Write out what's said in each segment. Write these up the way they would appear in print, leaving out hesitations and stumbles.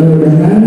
mudah-mudahan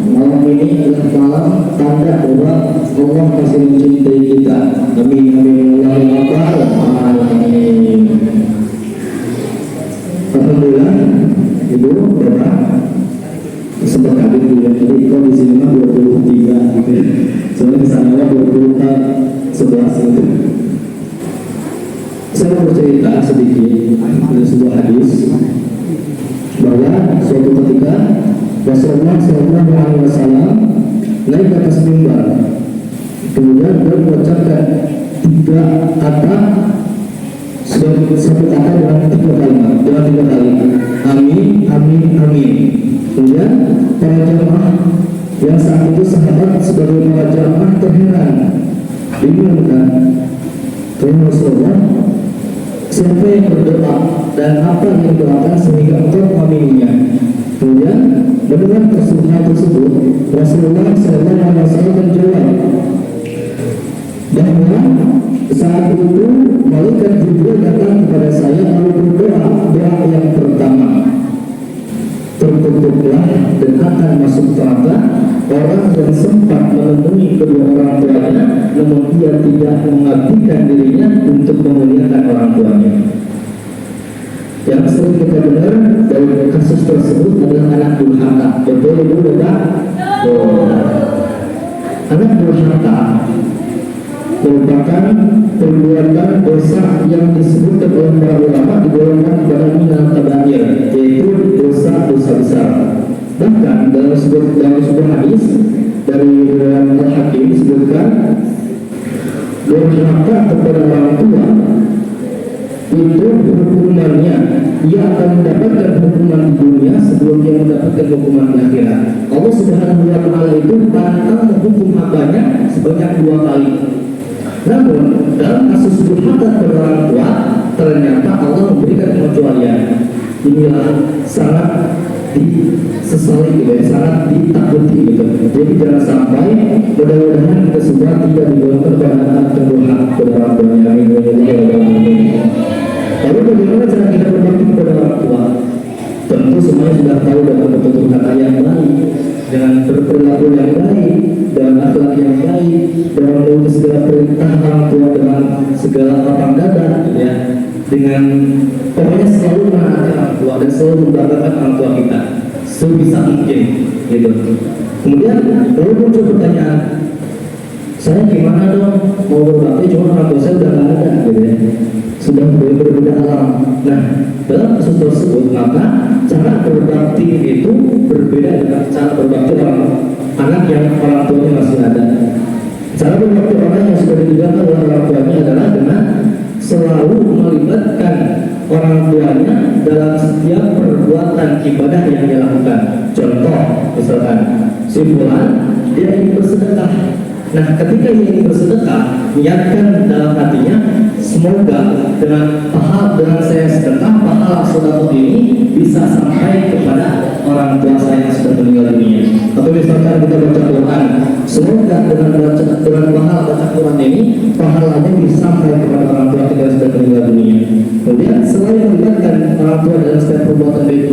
malam ini adalah malam tanda bahwa Allah masih mencintai kita. Amin amin ya rabbal alamin. Alhamdulillah, Ibu, Bapak sempat kaget ya. Jadi kok di sini mah 23 gitu. Soalnya kesannya 11 gitu. Saya mau bercerita sedikit dari sebuah hadis bahwa suatu ketika Rasulullah SAW naik ke atas mimbar, kemudian beliau mengucapkan 3 kata, satu kata dengan 3 kalimat, dengan 3 kali, amin, amin, amin. Kemudian para jamaah yang saat itu sahabat sebagai para jamaah terheran, bingung kan? Karena Rasulullah, siapa yang berdoa dan apa yang didoakan sehingga engkau mengamininya? Kemudian mendengar hal tersebut, Rasulullah SAW menjawab bahwa saat itu malaikat Jibril datang kepada saya lalu berdoa doa yang pertama, tertutup dan akan masuk neraka orang yang sempat menemui kedua orang tuanya namun dia tidak mengabdikan dirinya untuk memuliakan orang tuanya. Yang sering kita dengar dari kasus tersebut adalah anak durhaka. Betul Ibu Bapak? Anak durhaka merupakan perbuatan dosa yang disebutkan oleh para ulama digolongkan kepada minal kabair, yaitu dosa-dosa besar. Bahkan dalam sebuah hadis dari Al-Hakim disebutkan durhaka kepada orang tua itu hukumannya ia akan mendapatkan hukuman di dunia sebelum dia mendapatkan hukuman di akhirat. Allah Subhanahu wa Ta'ala itu pantang menghukum hambanya sebanyak 2 kali. Namun dalam kasus durhaka kepada orang tua ternyata Allah memberikan pengecualian. Inilah sangat disesali gitu ya, sangat ditakuti gitu. Jadi jangan sampai mudah-mudahan kita semua tidak digolongkan pada anak durhaka kepada orang tuanya. Lalu bagaimana cara kita berbakti kepada orang tua? Tentu semuanya sudah tahu dengan bertutur kata yang baik, dengan berperilaku yang baik, dengan akhlak yang baik, dengan menuruti segala perintah orang tua dengan segala lapang dada, gitu ya. Dengan pokoknya selalu menaati orang tua dan selalu membanggakan orang tua kita sebisa mungkin, gitu. Kemudian lalu muncul pertanyaan, saya gimana dong mau berbakti cuma orang tua saya udah nggak ada, gitu ya. Sudah berbeda alam. Nah, dalam kasus tersebut maka cara berbakti itu berbeda dengan cara berbakti orang anak yang orang tuanya masih ada. Cara berbakti orang yang sudah ditinggalkan oleh orang tuanya adalah dengan selalu melibatkan orang tuanya dalam setiap perbuatan ibadah yang dia lakukan. Contoh, misalkan si fulan dia ingin bersedekah. Nah, ketika dia ingin bersedekah, niatkan dalam hatinya, semoga dengan saya sedekah, pahala sedekah ini bisa sampai kepada orang tua saya yang sudah meninggal dunia. Atau misalkan kita baca Quran, semoga dengan pahala baca Quran ini, pahalanya bisa sampai kepada orang tua kita yang sudah meninggal dunia. Kemudian selain melibatkan orang tua dalam setiap perbuatan baik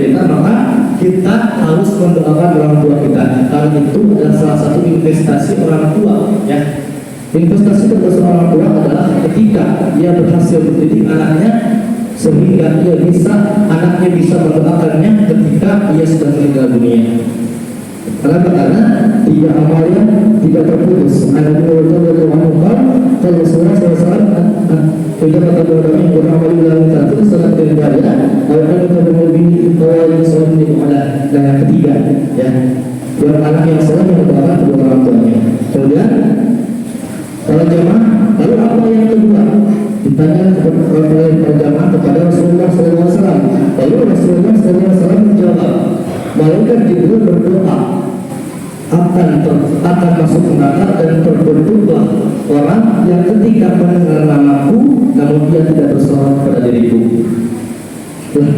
kita, maka kita harus mendoakan orang tua kita. Karena itu adalah salah satu investasi orang tua, ya. Investasi kepada seorang tua adalah ketika dia berhasil mendidik anaknya sehingga anaknya bisa mendoakannya ketika ia sudah meninggal dunia. Karena 3 amal yang tidak terputus. Anak kalau semua selesai tidak akan beramal beramal dalam satu salat beribadah. Akan ketemu bini bahwa yang salat beribadah. Dan yang ketiga, ya, yang anak yang salat mendoakan kedua orang tuanya. Kemudian para jamaah, lalu apa yang kedua? Ditanya oleh para jamaah kepada Rasulullah SAW. Lalu Rasulullah SAW menjawab, malaikat Jibril berdoa akan masuk neraka dan terbentuklah orang yang ketika mendengar namaku namun dia tidak bersolat pada diriku. Nah,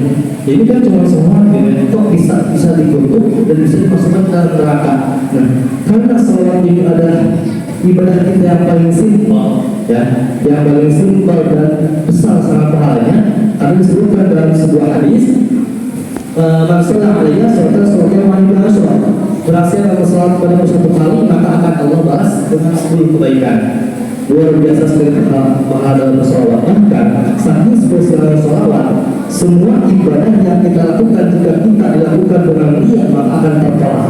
ini kan cuma soal kok bisa dikutuk dan bisa dimasukkan ke neraka. Nah, karena sholat ini adalah ibadah kita yang paling simpel, ya, yang paling simpel dan besar sangat pahalanya. Karena disebutkan dalam sebuah hadis, Masalah alaiya serta sholatnya wajib asyur. Berhasil kalau sholat pada satu kali, maka akan Allah balas dengan 10 kebaikan. Luar biasa sekali pahala dalam sholawat. Bahkan saking spesialnya sholawat, semua ibadah yang kita lakukan jika kita dilakukan dengan niat maka akan tertolak,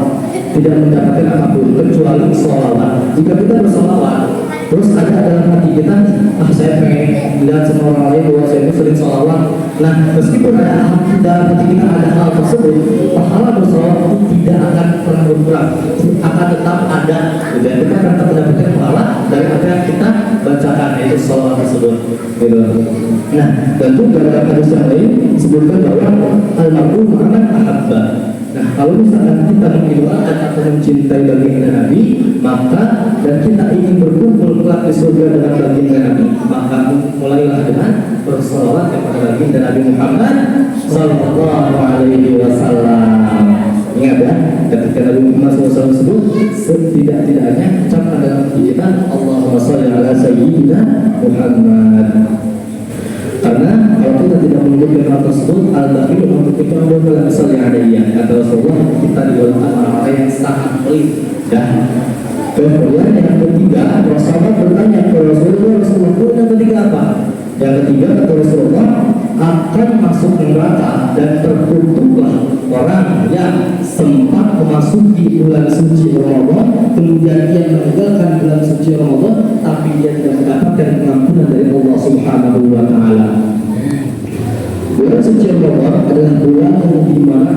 tidak mendapatkan apapun kecuali sholawat. Jika kita bersholawat terus ada dalam hati kita, saya pengen lihat sama orang lain bahwa saya itu sering sholawat. Nah, meskipun ada dalam hati kita ada hal tersebut, pahala bersolawat itu tidak akan pernah berkurang, akan tetap ada. Dan kita akan tetap mendapatkan pahala dari apa yang kita bacakan, yaitu sholawat tersebut. Gitu. Nah, tentu dalam hadis yang lain disebutkan bahwa al-mar'u ma'aman ahabba. Nah, kalau misalkan kita mengidolakan atau mencintai baginda Nabi, maka dan kita ingin berkumpul kelak di surga dengan baginda Nabi, maka mulailah dengan bersolawat kepada baginda Nabi Muhammad Sallallahu Alaihi Wasallam. Ingat ya, ketika Nabi Muhammad SAW sebut, setidak-tidaknya ucapkan dalam kita Allahumma sholli ala sayyidina Muhammad. Karena kalau kita tidak menyebutkan hal tersebut, al-bakhil untuk kita adalah asal yang ada dia. Kata Rasulullah, kita digolongkan orang-orang yang sangat pelit. Dan kemudian yang ketiga, sahabat bertanya kepada Rasulullah, yang ketiga apa? Yang ketiga kata Rasulullah, akan masuk neraka dan terkutuklah orang yang sempat memasuki bulan suci Ramadan, kemudian dia meninggalkan bulan suci Ramadan, tapi dia tidak mendapatkan pengampunan dari Allah Subhanahu wa Ta'ala. Bulan suci Ramadan adalah bulan yang dimana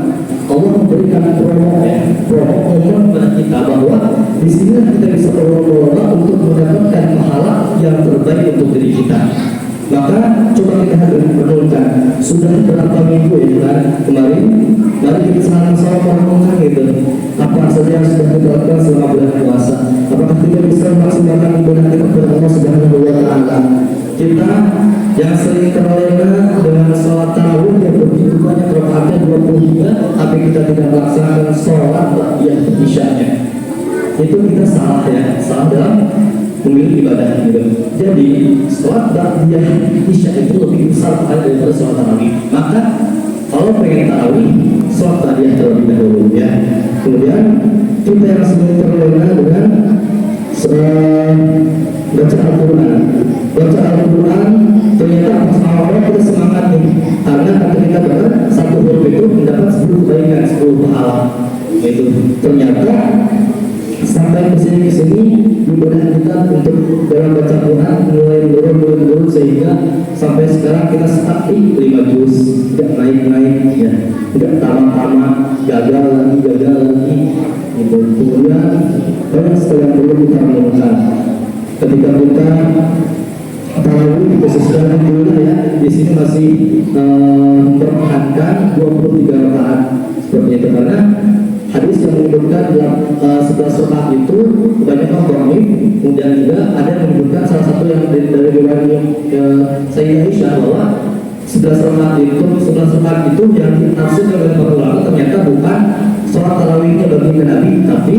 Allah memberikan promo kepada kita bahwa di sini kita bisa berlomba-lomba untuk mendapatkan pahala yang terbaik untuk diri kita. Maka coba kita renungkan, sudah berapa minggu ya kan kemarin, mari kita sama-sama merenungkan gitu, apa saja yang sudah kita lakukan selama bulan puasa. Apakah kita bisa memaksimalkan ibadah kita kepada Allah Subhanahu wa Ta'ala? Kita yang sering terlena dengan sholat tarawih yang begitu banyak rakaatnya 23, tapi kita tidak melaksanakan sholat ba'diyah isya'nya, itu kita salah ya, salah dalam memilih ibadah gitu. Jadi sholat ba'diyah isya itu lebih besar daripada sholat tarawih. Maka kalau pengen tarawih, sholat ba'diyah terlebih dahulu ya. Kemudian kita yang sering terlena dengan baca Al-Quran. Baca Al-Quran ternyata awalnya kita semangat nih, karena kata kita bahwa satu huruf itu mendapat 10 kebaikan, 10 pahala. Itu ternyata sampai kesini ibadah kita untuk dalam baca Quran mulai menurun sehingga sampai sekarang kita stuck di 5 juz, tidak naik ya, tidak tamat, gagal lagi gitu. Kemudian banyak sekali yang perlu kita renungkan ketika kita tarawih, khususnya dulu ya, di sini masih mempertahankan 23 rakaat seperti itu, karena hadis yang menyebutkan 11 rakaat itu kebanyakan dhaif. Kemudian juga ada yang menyebutkan salah satu yang dari riwayat Sayyidah Aisyah bahwa 11 rakaat itu yang ditafsirkan oleh para ulama ternyata bukan sholat tarawihnya baginda Nabi, tapi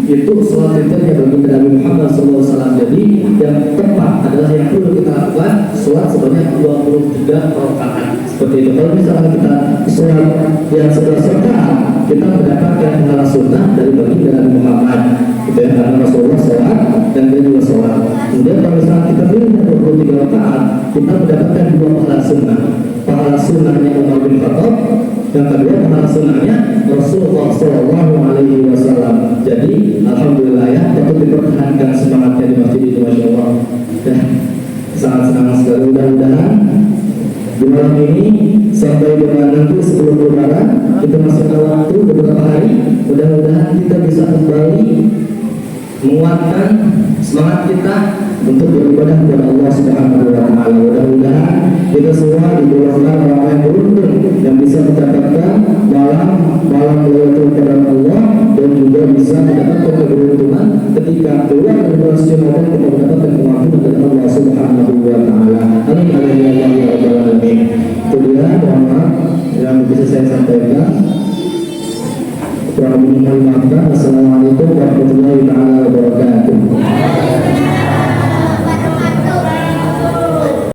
itu sholat witirnya baginda Nabi Muhammad SAW. Jadi yang tepat adalah yang perlu kita lakukan sholat sebanyak 23 rakaat seperti itu. Kalau misalnya kita sholat yang 11 rakaat, kita mendapatkan pahala sunnah dari baginda Nabi Muhammad, gitu ya, karena Rasulullah sholat dan dia juga sholat. Kemudian kalau misalnya kita pilih 23 rakaat, kita mendapatkan 2 pahala sunnah. Pahala sunnahnya Umar bin Khattab, yang kedua pahala sunnahnya Rasulullah Sallallahu Alaihi Wasallam. Jadi alhamdulillah ya, tetap dipertahankan semangatnya di masjid itu, masya Allah. Ya, sangat senang sekali. Mudah-mudahan di malam ini sampai dengan nanti sebelum lebaran kita masih ada waktu beberapa hari. Mudah-mudahan kita bisa kembali menguatkan semangat kita untuk beribadah kepada Allah Subhanahu wa Ta'ala. Mudah-mudahan kita semua digolongkan orang yang beruntung yang bisa mendapatkan malam Lailatul Qadar Allah, dan juga bisa mendapatkan keberuntungan ketika keluar dari bulan suci Ramadan kita mendapatkan pengampunan dari Allah Subhanahu wa Ta'ala. Amin amin ya rabbal alamin. Itu dia mohon maaf yang bisa saya sampaikan. Kurang lebih mohon maaf. Assalamualaikum